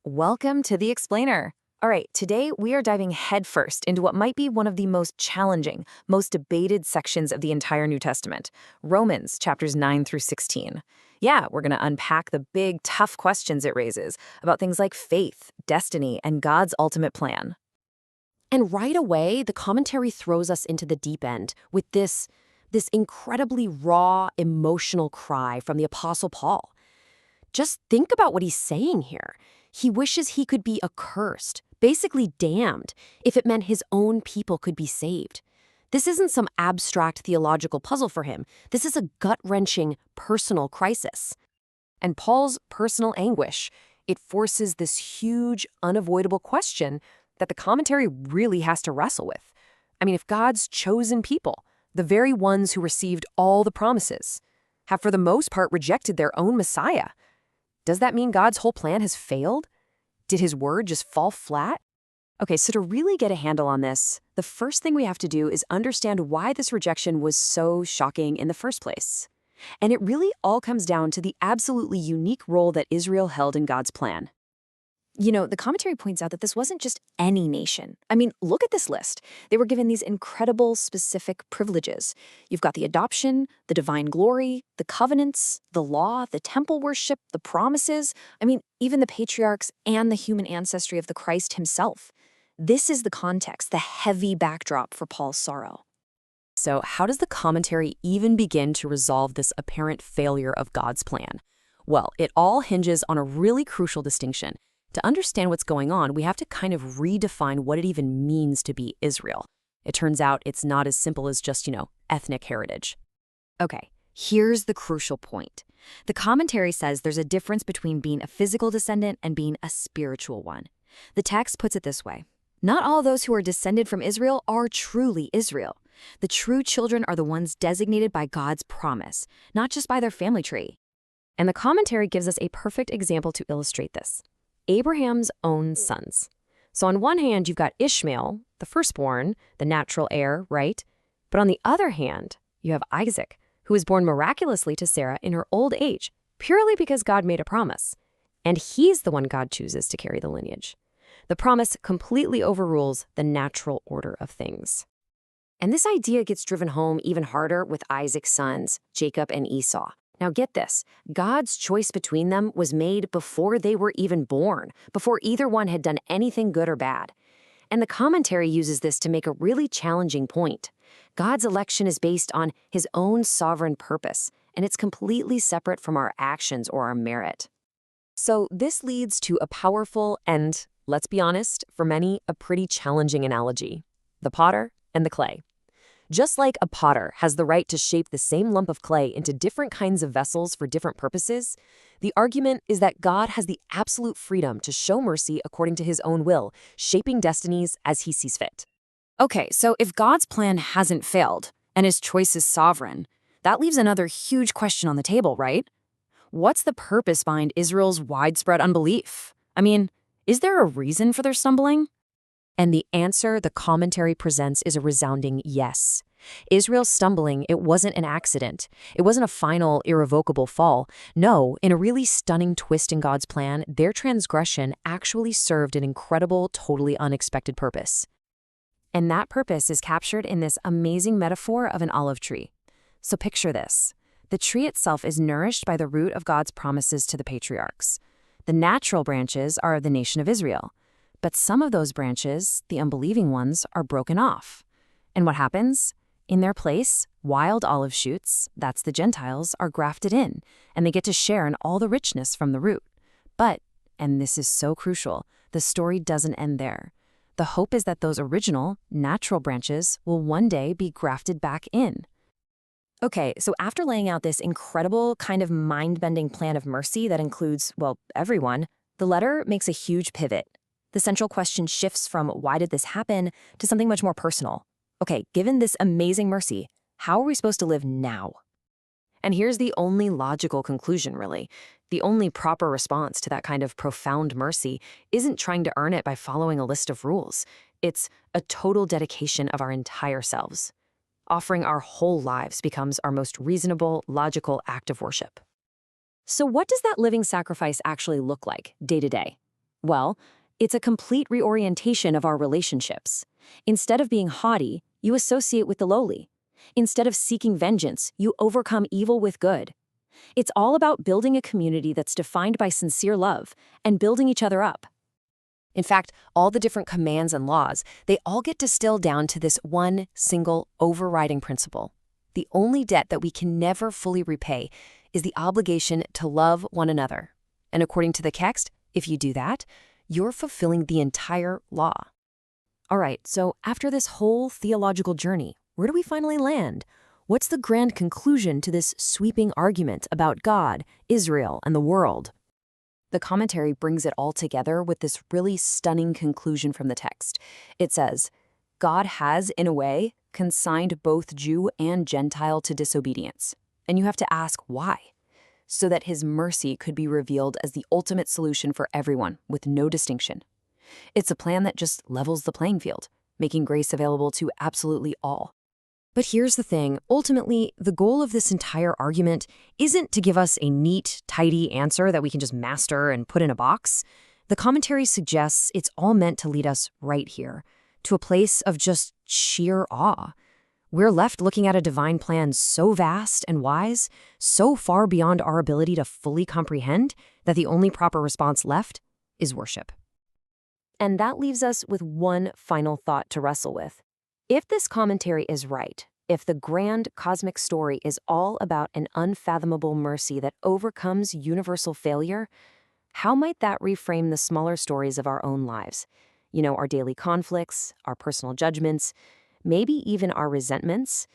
Welcome to The Explainer. All right, today we are diving headfirst into what might be one of the most challenging, most debated sections of the entire New Testament, Romans chapters 9 through 16. Yeah, we're going to unpack the big, tough questions it raises about things like faith, destiny, and God's ultimate plan. And right away, the commentary throws us into the deep end with this incredibly raw, emotional cry from the Apostle Paul. Just think about what he's saying here. He wishes he could be accursed, basically damned, if it meant his own people could be saved. This isn't some abstract theological puzzle for him. This is a gut-wrenching personal crisis. And Paul's personal anguish, it forces this huge, unavoidable question that the commentary really has to wrestle with. I mean, if God's chosen people, the very ones who received all the promises, have for the most part rejected their own Messiah, does that mean God's whole plan has failed? Did his word just fall flat? Okay, so to really get a handle on this, the first thing we have to do is understand why this rejection was so shocking in the first place. And it really all comes down to the absolutely unique role that Israel held in God's plan. You know, the commentary points out that this wasn't just any nation. I mean, look at this list. They were given these incredible specific privileges. You've got the adoption, the divine glory, the covenants, the law, the temple worship, the promises. I mean, even the patriarchs and the human ancestry of the Christ himself. This is the context, the heavy backdrop for Paul's sorrow. So how does the commentary even begin to resolve this apparent failure of God's plan? Well, it all hinges on a really crucial distinction. To understand what's going on, we have to kind of redefine what it even means to be Israel. It turns out it's not as simple as just, ethnic heritage. Okay, here's the crucial point. The commentary says there's a difference between being a physical descendant and being a spiritual one. The text puts it this way. Not all those who are descended from Israel are truly Israel. The true children are the ones designated by God's promise, not just by their family tree. And the commentary gives us a perfect example to illustrate this. Abraham's own sons. So on one hand, you've got Ishmael, the firstborn, the natural heir, right? But on the other hand, you have Isaac, who was born miraculously to Sarah in her old age, purely because God made a promise. And he's the one God chooses to carry the lineage. The promise completely overrules the natural order of things. And this idea gets driven home even harder with Isaac's sons, Jacob and Esau. Now get this, God's choice between them was made before they were even born, before either one had done anything good or bad. And the commentary uses this to make a really challenging point. God's election is based on his own sovereign purpose, and it's completely separate from our actions or our merit. So this leads to a powerful and, let's be honest, for many, a pretty challenging analogy: the potter and the clay. Just like a potter has the right to shape the same lump of clay into different kinds of vessels for different purposes, the argument is that God has the absolute freedom to show mercy according to his own will, shaping destinies as he sees fit. Okay, so if God's plan hasn't failed, and his choice is sovereign, that leaves another huge question on the table, right? What's the purpose behind Israel's widespread unbelief? I mean, is there a reason for their stumbling? And the answer the commentary presents is a resounding yes. Israel's stumbling, it wasn't an accident. It wasn't a final, irrevocable fall. No, in a really stunning twist in God's plan, their transgression actually served an incredible, totally unexpected purpose. And that purpose is captured in this amazing metaphor of an olive tree. So picture this. The tree itself is nourished by the root of God's promises to the patriarchs. The natural branches are of the nation of Israel. But some of those branches, the unbelieving ones, are broken off. And what happens? In their place, wild olive shoots, that's the Gentiles, are grafted in, and they get to share in all the richness from the root. But, and this is so crucial, the story doesn't end there. The hope is that those original, natural branches will one day be grafted back in. Okay, so after laying out this incredible kind of mind-bending plan of mercy that includes, well, everyone, the letter makes a huge pivot. The central question shifts from why did this happen to something much more personal. Okay, given this amazing mercy, how are we supposed to live now? And here's the only logical conclusion, really. The only proper response to that kind of profound mercy isn't trying to earn it by following a list of rules. It's a total dedication of our entire selves. Offering our whole lives becomes our most reasonable, logical act of worship. So what does that living sacrifice actually look like, day to day? Well, it's a complete reorientation of our relationships. Instead of being haughty, you associate with the lowly. Instead of seeking vengeance, you overcome evil with good. It's all about building a community that's defined by sincere love and building each other up. In fact, all the different commands and laws, they all get distilled down to this one single overriding principle. The only debt that we can never fully repay is the obligation to love one another. And according to the text, if you do that, you're fulfilling the entire law. All right, so after this whole theological journey, where do we finally land? What's the grand conclusion to this sweeping argument about God, Israel, and the world? The commentary brings it all together with this really stunning conclusion from the text. It says, God has, in a way, consigned both Jew and Gentile to disobedience. And you have to ask why? So that his mercy could be revealed as the ultimate solution for everyone, with no distinction. It's a plan that just levels the playing field, making grace available to absolutely all. But here's the thing. Ultimately, the goal of this entire argument isn't to give us a neat, tidy answer that we can just master and put in a box. The commentary suggests it's all meant to lead us right here, to a place of just sheer awe. We're left looking at a divine plan so vast and wise, so far beyond our ability to fully comprehend, that the only proper response left is worship. And that leaves us with one final thought to wrestle with. If this commentary is right, if the grand cosmic story is all about an unfathomable mercy that overcomes universal failure, how might that reframe the smaller stories of our own lives? Our daily conflicts, our personal judgments, maybe even our resentments?